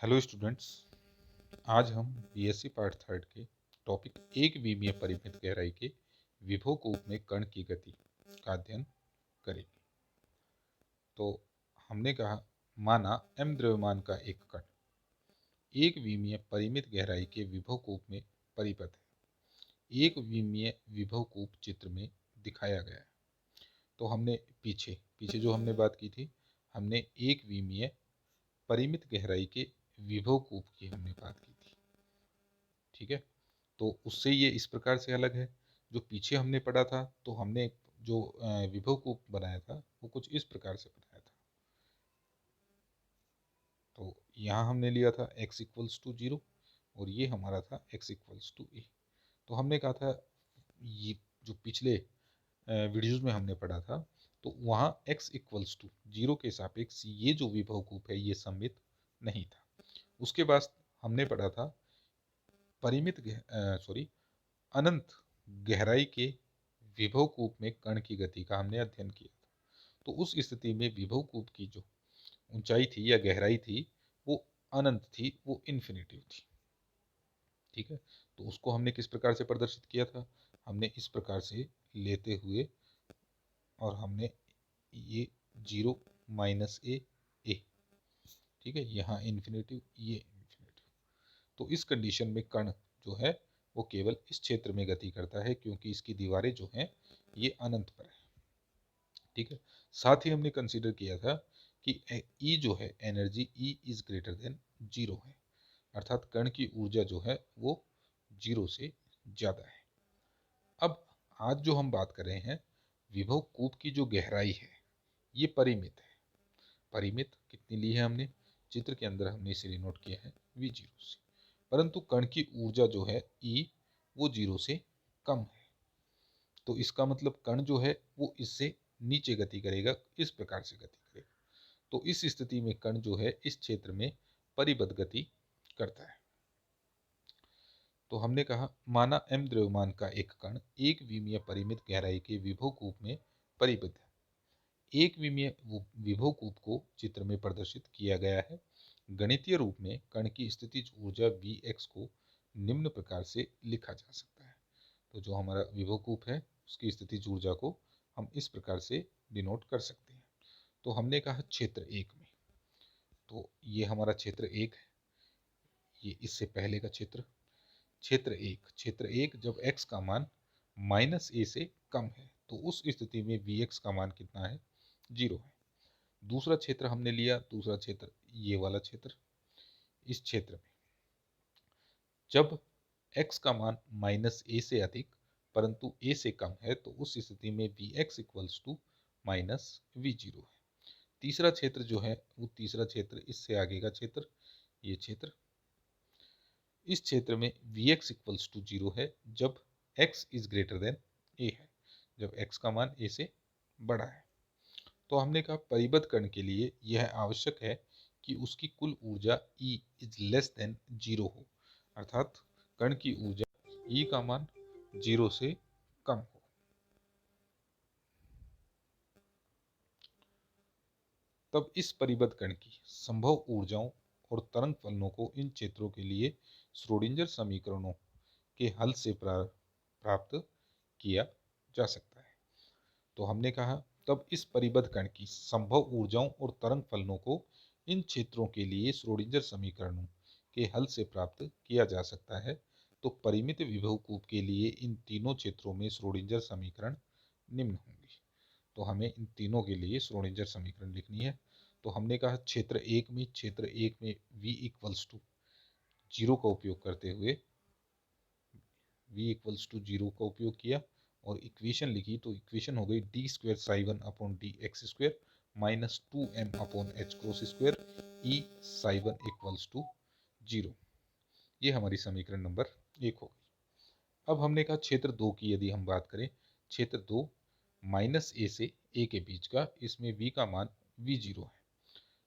Hello students. आज हम BSc part third के टॉपिक एक विमीय परिमित गहराई के विभव कूप में कण की गति का अध्ययन करेंगे। तो हमने कहा, माना m द्रव्यमान का एक कण एक विमीय परिमित गहराई के विभव कूप में परिबद्ध है। एक विमीय विभव कूप चित्र में दिखाया गया है। तो हमने पीछे पीछे जो हमने बात की थी, हमने एक विमीय परिमित गहराई के विभव कूप की हमने बात की थी। ठीक है, तो उससे ये इस प्रकार से अलग है। जो पीछे हमने पढ़ा था, तो हमने जो विभव कूप बनाया था वो कुछ इस प्रकार से बनाया था। तो यहाँ हमने लिया था x इक्वल्स टू 0 और ये हमारा था x इक्वल्स टू a। तो हमने कहा था, ये जो पिछले वीडियोज में हमने पढ़ा था, तो वहाँ x इक्वल्स टू 0 के सापेक्ष ये जो विभव कूप है ये सममित नहीं था। उसके बाद हमने पढ़ा था परिमित अनंत गहराई के विभव कूप में कण की गति का हमने अध्ययन किया था। तो उस स्थिति में विभव कूप की जो ऊंचाई थी या गहराई थी वो अनंत थी, वो इन्फिनिटिव थी। ठीक है, तो उसको हमने किस प्रकार से प्रदर्शित किया था? हमने इस प्रकार से लेते हुए, और हमने ये 0 माइनस ए, ठीक है, यहाँ इन्फिनिटिव, ये इन्फिनिटिव। तो इस कंडीशन में कण जो है वो केवल इस क्षेत्र में गति करता है, क्योंकि इसकी दीवारें जो हैं ये अनंत पर है। ठीक है, साथ ही हमने कंसीडर किया था कि ई जो है energy, E is greater than 0 है, अर्थात कण की ऊर्जा जो है वो 0 से ज़्यादा है। अब आज जो हम बात कर रहे हैं, विभव कूप की जो गहराई है ये परिमित है। परिमित कितनी ली है हमने? चित्र के अंदर हमने इसे डिनोट किया है V0 से, परंतु कण की ऊर्जा जो है E वो 0 से कम है। तो इसका मतलब कण जो है वो इससे नीचे गति करेगा, इस प्रकार से गति करेगा। तो इस स्थिति में कण जो है इस क्षेत्र में परिबद्ध गति करता है। तो हमने कहा, माना m द्रव्यमान का एक कण एक विमीय परिमित गहराई के विभव कूप में परिबद्ध है। एक विमीय विभव कूप को चित्र में प्रदर्शित किया गया है। गणितीय रूप में कण की स्थितिज ऊर्जा Vx को निम्न प्रकार से लिखा जा सकता है। तो जो हमारा विभव कूप है उसकी स्थितिज ऊर्जा को हम इस प्रकार से डिनोट कर सकते हैं। तो हमने कहा क्षेत्र एक में, तो ये हमारा क्षेत्र एक है, ये इससे पहले का क्षेत्र क्षेत्र एक जब x का मान माइनस ए से कम है, तो उस स्थिति में Vx का मान कितना है? 0 है। दूसरा क्षेत्र हमने लिया, दूसरा क्षेत्र ये वाला क्षेत्र। इस क्षेत्र में जब x का मान माइनस ए से अधिक परंतु a से कम है, तो उस स्थिति में Vx equals to minus V0 है। तीसरा क्षेत्र जो है वो तीसरा क्षेत्र इससे आगे का क्षेत्र, ये क्षेत्र। इस क्षेत्र में Vx इक्वल्स टू 0 है जब x is greater than a है, जब x का मान a से बड़ा है। तो हमने कहा परिबद्ध कण के लिए यह आवश्यक है कि उसकी कुल ऊर्जा E इज लेस देन 0 हो, अर्थात कण की ऊर्जा E का मान 0 से कम हो। तब इस परिबद्ध कण की संभव ऊर्जाओं और तरंग फलनों को इन क्षेत्रों के लिए श्रोडिंगर समीकरणों के हल से प्राप्त किया जा सकता है। तो हमने कहा, तब इस परिबद्ध कण की संभव ऊर्जाओं और तरंग फलनों को इन क्षेत्रों के लिए श्रोडिंगर समीकरणों के हल से प्राप्त किया जा सकता है। तो परिमित विभव कूप के लिए इन तीनों क्षेत्रों में श्रोडिंगर समीकरण निम्न होंगे। तो हमें इन तीनों के लिए श्रोडिंगर समीकरण लिखनी है। तो हमने कहा क्षेत्र एक में V इक्वल्स टू 0 का उपयोग करते हुए V इक्वल्स टू 0 का उपयोग किया और इक्वेशन लिखी। तो इक्वेशन हो गई d square psi one upon d x square minus 2m upon h cross square e psi one equals to 0। ये हमारी समीकरण नंबर 1 हो गई। अब हमने कहा क्षेत्र 2 की यदि हम बात करें, क्षेत्र 2 माइनस ए से ए के बीच का, इसमें v का मान V0 है।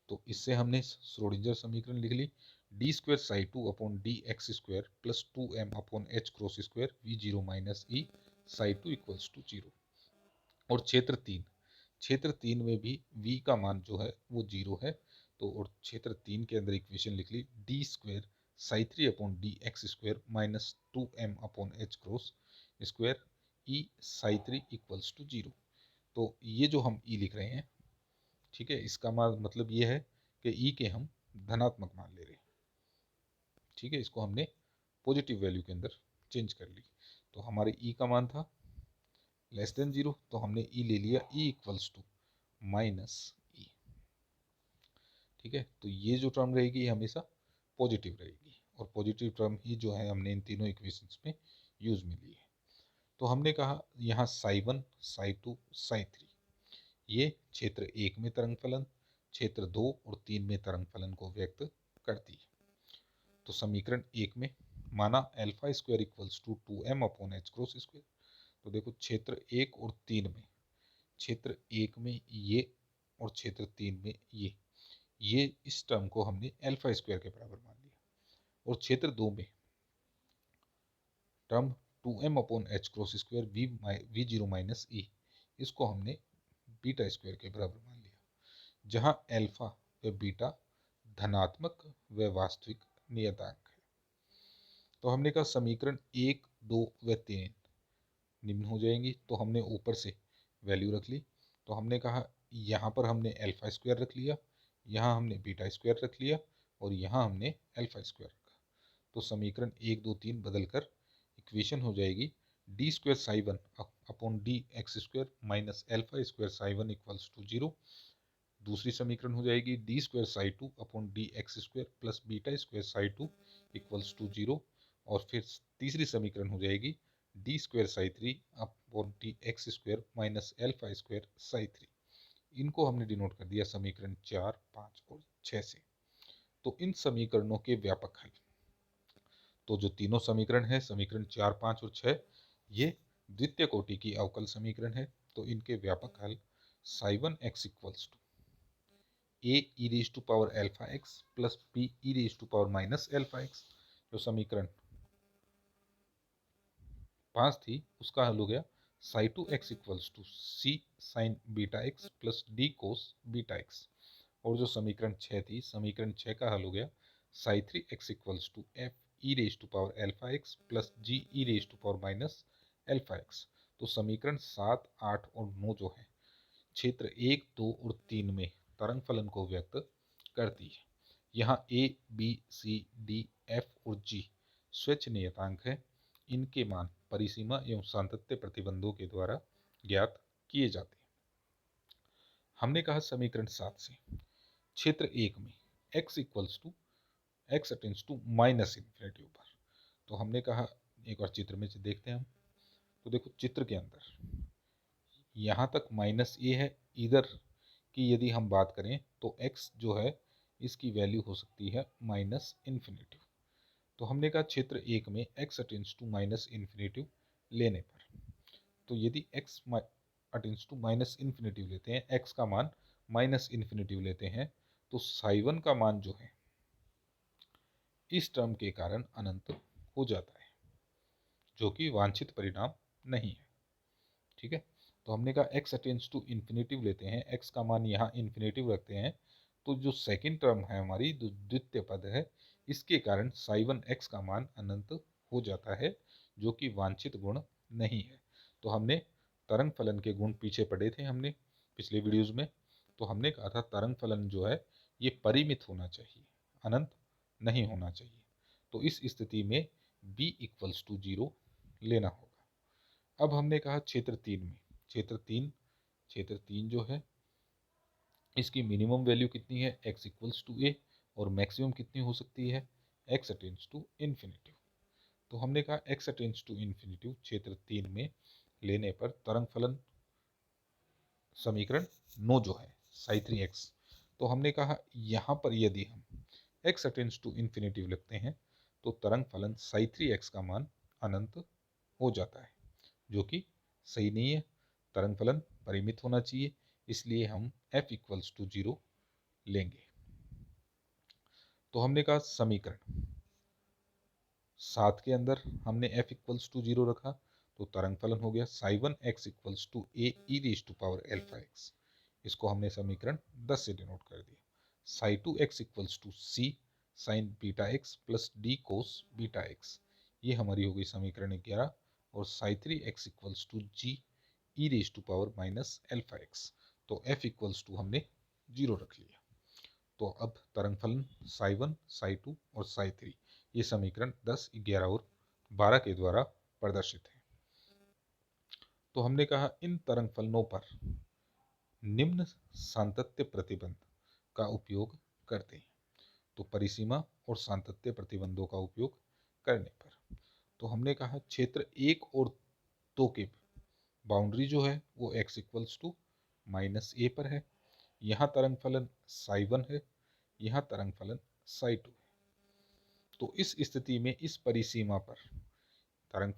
तो इससे हमने श्रोडिंगर समीकरण लिख ली, d square psi two upon d x square plus 2m upon h cross square V0 minus e psi two equals to 0। और क्षेत्र 3 में भी v का मान जो है वो 0 है। तो और क्षेत्र 3 के अंदर इक्वेशन लिख ली d square psi 3 upon d x square minus 2m upon h cross square e psi 3 equals to 0। तो ये जो हम ई लिख रहे हैं, ठीक है, इसका मतलब ये है कि ई के हम धनात्मक मान ले रहे हैं, ठीक है, इसको हमने पॉजिटिव वैल्यू के अंदर चेंज कर ली। तो हमारे ई का मान था लेस देन 0, तो हमने ई ले लिया ई इक्वल्स टू माइनस ई, ठीक है। तो ये जो टर्म रहेगी ये हमेशा पॉजिटिव रहेगी, और पॉजिटिव टर्म ही जो है हमने इन तीनों इक्वेशंस में यूज में ली है। तो हमने कहा यहाँ साई 1 साई 2 साई 3 ये क्षेत्र 1 में तरंग फलन, क्षेत्र 2 और 3 में तरंग फलन को व्यक्त करती है। तो समीकरण 1 में माना alpha square equals to 2m upon h cross square. तो देखो क्षेत्र 1 और 3 में, क्षेत्र 1 में ये और क्षेत्र 3 में ये इस टर्म को हमने अल्फा स्क्वायर के बराबर मान लिया, और क्षेत्र 2 में term 2m upon h cross square v zero minus e, इसको हमने बीटा स्क्वायर के बराबर मान लिया, जहां अल्फा व बीटा धनात्मक व वास्तविक नियतांक है। तो हमने कहा समीकरण 1, 2 व 3 निम्न हो जाएंगी। तो हमने ऊपर से वैल्यू रख ली। तो हमने कहा यहाँ पर हमने अल्फा स्क्वायर रख लिया, यहाँ हमने बीटा स्क्वायर रख लिया, और यहाँ हमने अल्फा स्क्वायर रखा। तो समीकरण 1, 2, 3 बदल कर इक्वेशन हो जाएगी d square psi 1 upon d x square minus alpha square psi 1 equals to 0। दूसरी समीकरण हो जाएगी d square psi 2 upon d x square plus beta square psi 2 equals to 0। और फिर तीसरी समीकरण हो जाएगी d square psi 3 upon d x square minus alpha square psi 3। इनको हमने डिनोट कर दिया समीकरण 4, 5 और 6 से। तो इन समीकरणों के व्यापक हल, तो जो तीनों समीकरण है समीकरण 4, 5 और 6, ये द्वितीय कोटि की अवकल समीकरण है। तो इनके व्यापक हल psi 1 x equals to a e raise to power alpha x plus b e raise to power minus alpha x, जो समीकरण 5 थी उसका हल हो गया psi 2 x equals to c sine beta x plus d cos beta x. और जो समीकरण 6 थी, समीकरण 6 का हल हो गया psi 3 x equals to f e raise to power alpha x plus g e raise to power minus alpha x. तो समीकरण 7, 8 और 9 जो है क्षेत्र 1, 2 और 3 में तरंग फलन को व्यक्त करती है। यहाँ a b c d f और जी स्वच्छ नियतांक है, इनके मान परिसीमा एवं सातत्य प्रतिबंधों के द्वारा ज्ञात किए जाते हैं। हमने कहा समीकरण 7 से क्षेत्र 1 में x equals to x attends to minus infinity पर। तो हमने कहा एक बार चित्र में से देखते हैं हम। तो देखो चित्र के अंदर यहाँ तक माइनस ए है, इधर की यदि हम बात करें तो x जो है इसकी वैल्यू हो सकती है माइनस इन्फिनिटी। तो हमने कहा क्षेत्र 1 में x attends to minus infinity लेने पर, तो यदि x attends to minus infinity लेते हैं, x का मान माइनस इन्फिनिटी लेते हैं, तो साई 1 का मान जो है इस टर्म के कारण अनंत हो जाता है, जो कि वांछित परिणाम नहीं है, ठीक है। तो हमने कहा x अटेंड्स टू इन्फिनिटी लेते हैं, x का मान यहाँ इन्फिनिटी रखते हैं, तो जो सेकंड टर्म है हमारी द्वितीय पद है, इसके कारण साई 1 x का मान अनंत हो जाता है, जो कि वांछित गुण नहीं है। तो हमने तरंग फलन के गुण पीछे पढ़े थे हमने पिछले वीडियोज में। तो हमने कहा था तरंग फलन जो है ये परिमित होना चाहिए, अनंत नहीं होना चाहिए। तो इस स्थिति में b इक्वल्स टू 0 लेना होगा। अब हमने कहा क्षेत्र 3 में, क्षेत्र तीन जो है इसकी मिनिमम वैल्यू कितनी है, x इक्वल्स टू a, और मैक्सिमम कितनी हो सकती है, x अटेंड्स टू इन्फिनिटी। तो हमने कहा x अटेंड्स टू इन्फिनिटी क्षेत्र 3 में लेने पर तरंग फलन समीकरण 9 जो है साई 3x। तो हमने कहा यहाँ पर यदि हम x अटेंड्स टू इन्फिनिटी लिखते हैं तो तरंग फलन साई 3x का मान अनंत हो जाता है, जो कि सही नहीं है। तरंग फलन परिमित होना चाहिए, इसलिए हम f इक्वल्स टू 0 लेंगे। तो हमने कहा समीकरण 7 के अंदर हमने f इक्वल्स टू 0 रखा, तो तरंग फलन हो गया psi 1 x equals to a e raise to power alpha x. इसको हमने समीकरण 10 से डिनोट कर दिया। Psi two x equals to c sine beta x plus d cos beta x, ये हमारी हो गई समीकरण 11। और psi 3x equals to g e raise to power minus alpha x, तो f इक्वल्स टू हमने 0 रख लिया। तो अब तरंग फलन साई 1, साई 2 और साई 3 ये समीकरण 10, 11 और 12 के द्वारा प्रदर्शित है। तो हमने कहा इन तरंग फलनों पर निम्न सातत्य प्रतिबंध का उपयोग करते हैं। तो परिसीमा और सातत्य प्रतिबंधों का उपयोग करने पर, तो हमने कहा क्षेत्र 1 और 2 के बाउंड्री जो है वो x equals to minus a पर है। यहाँ तरंग फलन साई 1 है, यहाँ तरंग फलन साई 2 है। तो इस स्थिति में इस परिसीमा पर तरंग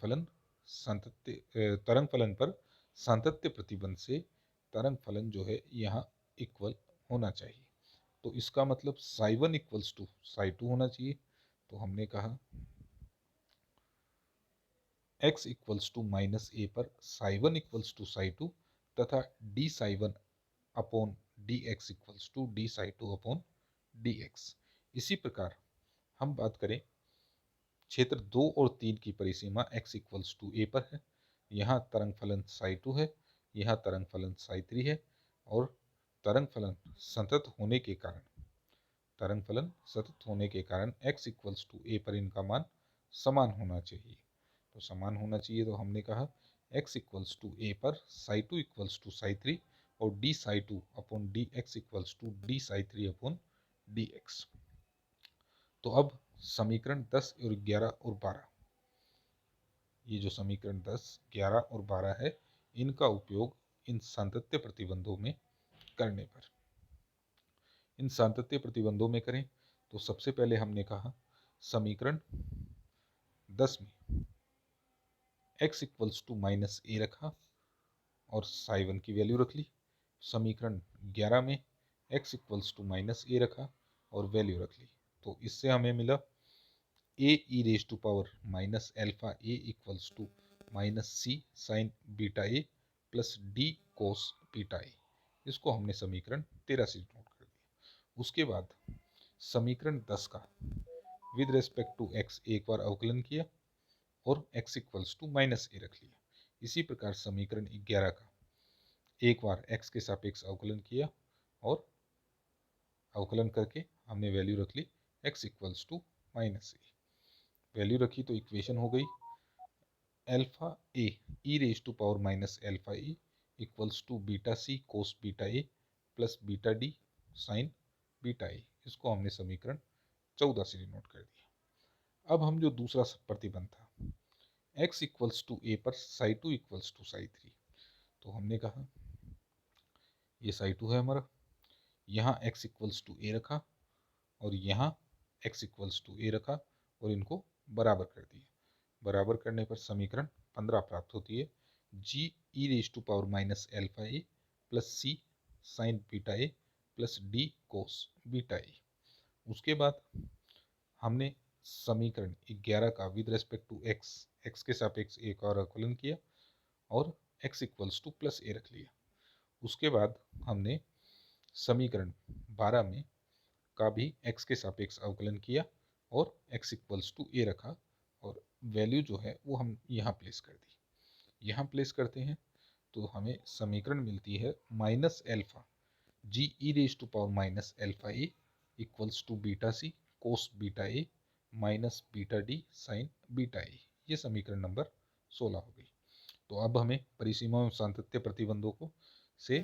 फलन पर सातत्य प्रतिबंध से तरंग फलन जो है यहाँ इक्वल होना चाहिए। तो इसका मतलब साई 1 इक्वल्स टू साई 2 होना चाहिए। तो हमने कहा x equals to minus a पर साई 1 इक्वल्स टू साई 2 तथा d psi 1 upon d x equals to d psi 2 upon d x. इसी प्रकार हम बात करें क्षेत्र 2 और 3 की परिसीमा x इक्वल्स टू ए पर है। यहाँ तरंग फलन साई 2 है, यहाँ तरंग फलन साई 3 है और तरंग फलन सतत होने के कारण x इक्वल्स टू ए पर इनका मान समान होना चाहिए। तो समान होना चाहिए, तो हमने कहा x इक्वल्स टू ए पर साई 2 इक्वल्स टू साई 3 और d psi 2 upon d x equals to d psi 3 upon d x. तो अब समीकरण 10 और 11 और 12, ये जो समीकरण 10, 11 और 12 है, इनका उपयोग इन सातत्य प्रतिबंधों में करने पर, इन सातत्य प्रतिबंधों में करें तो सबसे पहले हमने कहा समीकरण 10 में x equals to minus a रखा और साई 1 की वैल्यू रख ली। समीकरण 11 में x equals to minus a रखा और वैल्यू रख ली। तो इससे हमें मिला a e raise to power minus alpha a equals to minus c sine beta a plus d cos beta a. इसको हमने समीकरण 13 से नोट कर दिया। उसके बाद समीकरण 10 का विद रेस्पेक्ट टू x एक बार अवकलन किया और x इक्वल्स टू माइनस ए रख लिया। इसी प्रकार समीकरण 11 का एक बार x के सापेक्ष अवकलन किया और अवकलन करके हमने वैल्यू रख ली x equals to minus a. Value रखी तो इक्वेशन हो गई alpha a e raise to power minus alpha a equals to beta c cos beta a plus beta d sine beta a. इसको हमने समीकरण 14 से नोट कर दिया। अब हम जो दूसरा प्रतिबंध था x इक्वल्स टू ए पर साई 2 इक्वल्स टू साई 3, तो हमने कहा ये साई 2 है हमारा, यहाँ x इक्वल्स टू ए रखा और यहाँ x इक्वल्स टू ए रखा और इनको बराबर कर दिया। बराबर करने पर समीकरण 15 प्राप्त होती है g e raise to power minus alpha a plus c sine beta a plus d cos beta a. उसके बाद हमने समीकरण 11 का विद रेस्पेक्ट टू x के सापेक्ष एक और अवकलन किया और x इक्वल्स टू प्लस ए रख लिया। उसके बाद हमने समीकरण 12 में का भी x के सापेक्ष अवकलन किया और x इक्वल्स टू ए रखा और वैल्यू जो है वो हम यहाँ प्लेस कर दी। यहाँ प्लेस करते हैं तो हमें समीकरण मिलती है minus alpha g e raise to power minus alpha a equals to beta c cos beta a minus beta d sine beta a. ये समीकरण नंबर 16 हो गई। तो अब हमें परिसीमा एवं सातत्य प्रतिबंधों को से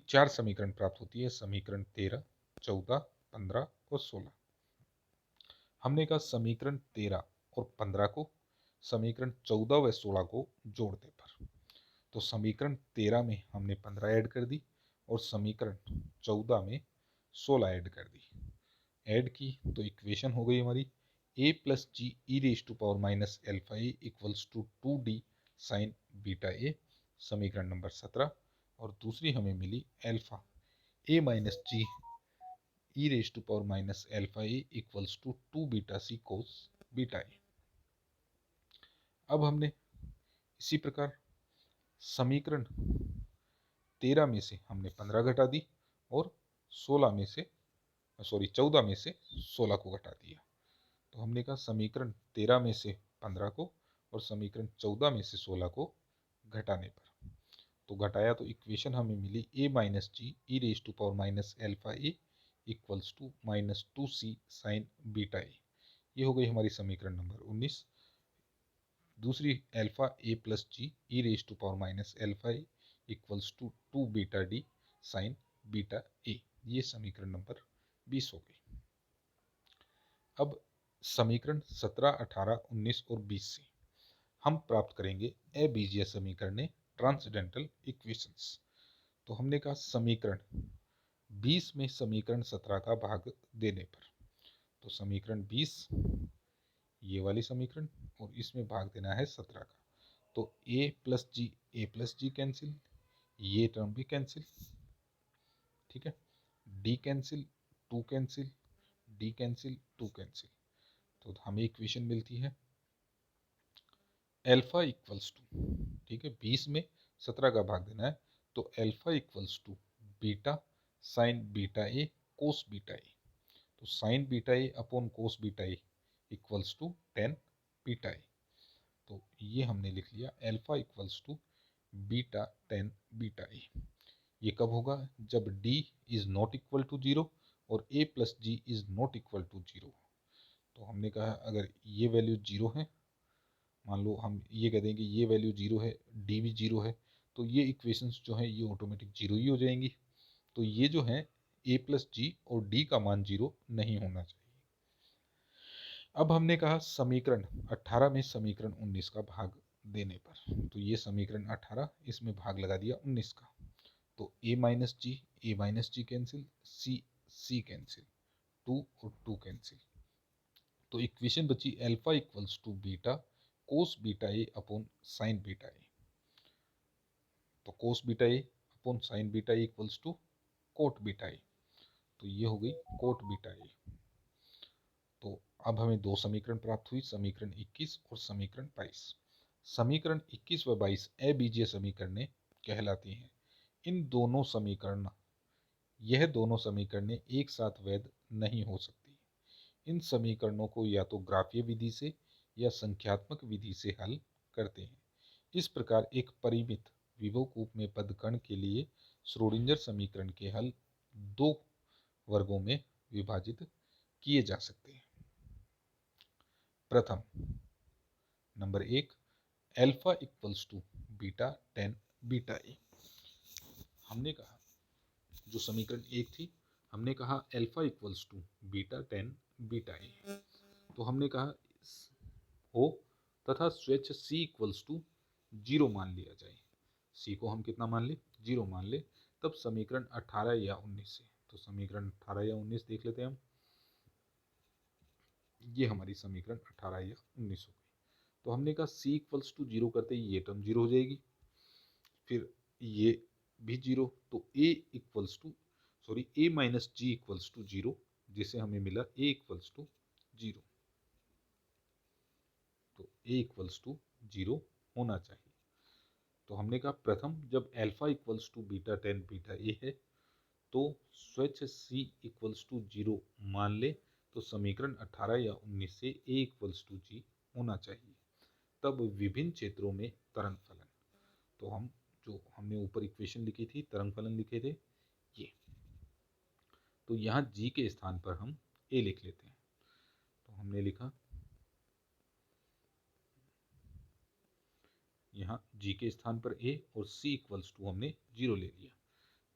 4 समीकरण प्राप्त होती है, समीकरण 13, 14, 15 और 16। हमने कहा समीकरण 13 और 15 को समीकरण 14 व 16 को जोड़ने पर, तो समीकरण 13 में हमने 15 ऐड कर दी और समीकरण 14 में 16 ऐड कर दी। ऐड की तो इक्वेशन हो गई हमारी a plus g e raise to power minus alpha a equals to 2d sine beta a, समीकरण नंबर 17। और दूसरी हमें मिली alpha a minus g e raise to power minus alpha a equals to 2 beta c cos beta a. अब हमने इसी प्रकार समीकरण 13 में से हमने 15 घटा दी और 16 में से सॉरी 14 में से 16 को घटा दिया। तो हमने कहा समीकरण 13 में से 15 को और समीकरण 14 में से 16 को घटाने पर, तो घटाया तो इक्वेशन हमें मिली a minus g e raise to power minus alpha a equals to minus 2c sine beta a. ये हो गई हमारी समीकरण नंबर 19। दूसरी alpha a plus g e raise to power minus alpha a equals to 2 beta d sine beta a. ये समीकरण number 20 हो गई। अब समीकरण 17, 18, 19 और 20 से हम प्राप्त करेंगे अबीजीय समीकरण ट्रांसेंडेंटल इक्वेशंस। तो हमने कहा समीकरण 20 में समीकरण 17 का भाग देने पर, तो समीकरण 20 ये वाली समीकरण और इसमें भाग देना है 17 का, तो ए प्लस जी कैंसिल, ये टर्म भी कैंसिल, ठीक है, D cancel, to cancel, D cancel, to cancel, तो हमें इक्वेशन मिलती है एल्फा इक्वल्स टू, ठीक है, 20 में 17 का भाग देना है, तो alpha equals to beta sine beta a cos beta a, तो sine beta a upon cos beta a equals to tan beta a. तो ये हमने लिख लिया alpha equals to beta tan beta a. ये कब होगा? जब d is not equal to zero और a plus g is not equal to zero. तो हमने कहा अगर ये वैल्यू जीरो है, मान लो हम ये कह दें कि ये वैल्यू जीरो है, डी भी जीरो है, तो ये इक्वेशंस जो है ये ऑटोमेटिक जीरो ही हो जाएंगी। तो ये जो है a प्लस जी और d का मान जीरो नहीं होना चाहिए। अब हमने कहा समीकरण 18 में समीकरण 19 का भाग देने पर, तो ये समीकरण 18, इसमें भाग लगा दिया 19 का, तो a minus g cancel, c cancel, 2 और 2 कैंसिल, तो इक्वेशन बची alpha equals to beta cos beta a upon sine beta a. तो cos beta a upon sine beta a equals to cot beta a, तो ये हो गई coat beta a. तो अब हमें दो समीकरण प्राप्त हुई, समीकरण 21 और समीकरण 22। समीकरण 21 व 22 अबीजीय समीकरण कहलाती हैं। यह दोनों समीकरणें एक साथ वैध नहीं हो सकती। इन समीकरणों को या तो ग्राफीय विधि से या संख्यात्मक विधि से हल करते हैं। इस प्रकार एक परिमित विभव में पद कण के लिए श्रोडिंगर समीकरण के हल दो वर्गों में विभाजित किए जा सकते हैं। प्रथम, number 1, alpha equals to beta tan beta a. हमने कहा जो समीकरण 1 थी, हमने कहा alpha equals to beta tan beta a, तो हमने कहा हो तथा स्वेच्छ c इक्वल्स टू जीरो मान लिया जाए। c को हम कितना मान ले? जीरो मान ले। तब समीकरण 18 या 19 से, तो समीकरण 18 या 19 देख लेते हैं हम। ये हमारी समीकरण 18 या 19 हो गई। तो हमने कहा c इक्वल्स टू जीरो करते ही ये टर्म जीरो हो जाएगी, फिर ये भी जीरो, तो a minus g equals to zero, जिसे हमें मिला a इक्वल्स टू जीरो। तो a इक्वल्स टू जीरो होना चाहिए। तो हमने कहा प्रथम, जब alpha equals to beta tan beta a है तो स्वेच्छ c इक्वल्स टू जीरो मान ले, तो समीकरण 18 या 19 से a इक्वल्स टू जी होना चाहिए। तब विभिन्न क्षेत्रों में तरंग फलन, तो हम जो हमने ऊपर इक्वेशन लिखी थी, तरंग फलन लिखे थे ये, तो यहाँ g के स्थान पर हम a लिख लेते हैं। तो हमने लिखा यहाँ g के स्थान पर a और c इक्वल्स टू हमने जीरो ले लिया।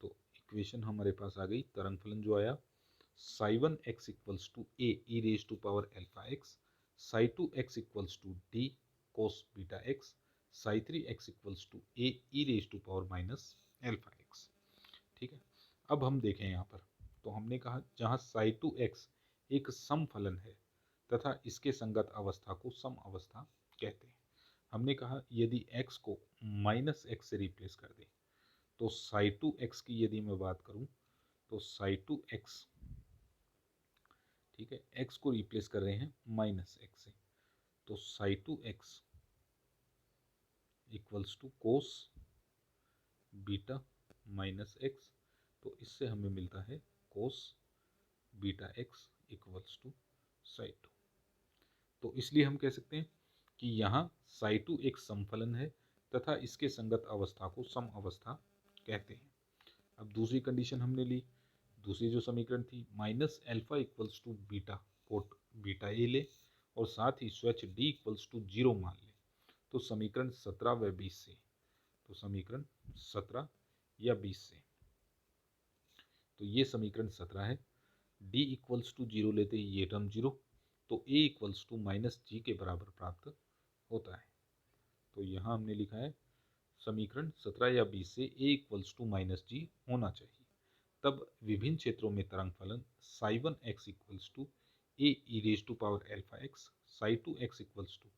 तो इक्वेशन हमारे पास आ गई, तरंग फलन जो आया psi one x equals to a e raise to power alpha x, psi two x equals to d cos beta x, psi three x equals to a e raise to power minus alpha x. ठीक है, अब हम देखें यहाँ पर, तो हमने कहा जहाँ साई टू एक्स एक सम फलन है तथा इसके संगत अवस्था को सम अवस्था कहते हैं। हमने कहा यदि x को माइनस एक्स से रिप्लेस कर दें, तो साई टू एक्स की यदि मैं बात करूं, तो साई टू एक्स, ठीक है, x को रिप्लेस कर रहे हैं माइनस एक्स से, तो psi two x equals to cos beta minus x, तो इससे हमें मिलता है cos beta x equals to psi two. तो इसलिए हम कह सकते हैं कि यहाँ साई टू एक समफलन है तथा इसके संगत अवस्था को सम अवस्था कहते हैं। अब दूसरी कंडीशन हमने ली, दूसरी जो समीकरण थी minus alpha equals to beta cot beta a ले और साथ ही स्वच्छ डी इक्वल्स टू 0 मान ले। तो समीकरण 17 व 20 से, तो समीकरण 17 या 20 से, तो ये समीकरण 17 है। डी इक्वल्स टू 0 लेते ही ये टर्म 0, तो ए इक्वल्स टू माइनस जी के बराबर प्राप्त होता है। तो यहाँ हमने लिखा है समीकरण 17 या 20 से a equals to minus g होना चाहिए, तब विभिन्न क्षेत्रों में तरंग फलन psi one x equals to a e raise to power alpha x, psi two x equals to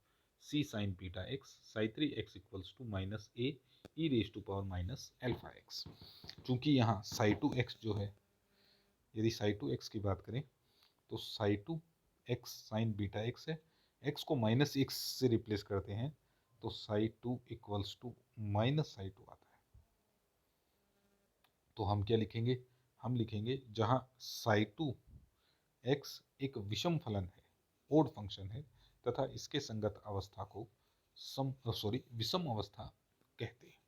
c sine beta x, psi three x equals to minus a e raise to power minus alpha x. चूंकि यहाँ Sai two x जो है, यदि Sai two x की बात करें तो psi two x sine beta x है, एक्स को माइनस एक्स से रिप्लेस करते हैं तो psi two equals to minus psi two आता है। तो हम क्या लिखेंगे, हम लिखेंगे जहां साई टू एक्स एक विषम फलन है, ओड फंक्शन है तथा इसके संगत अवस्था को विषम अवस्था कहते हैं।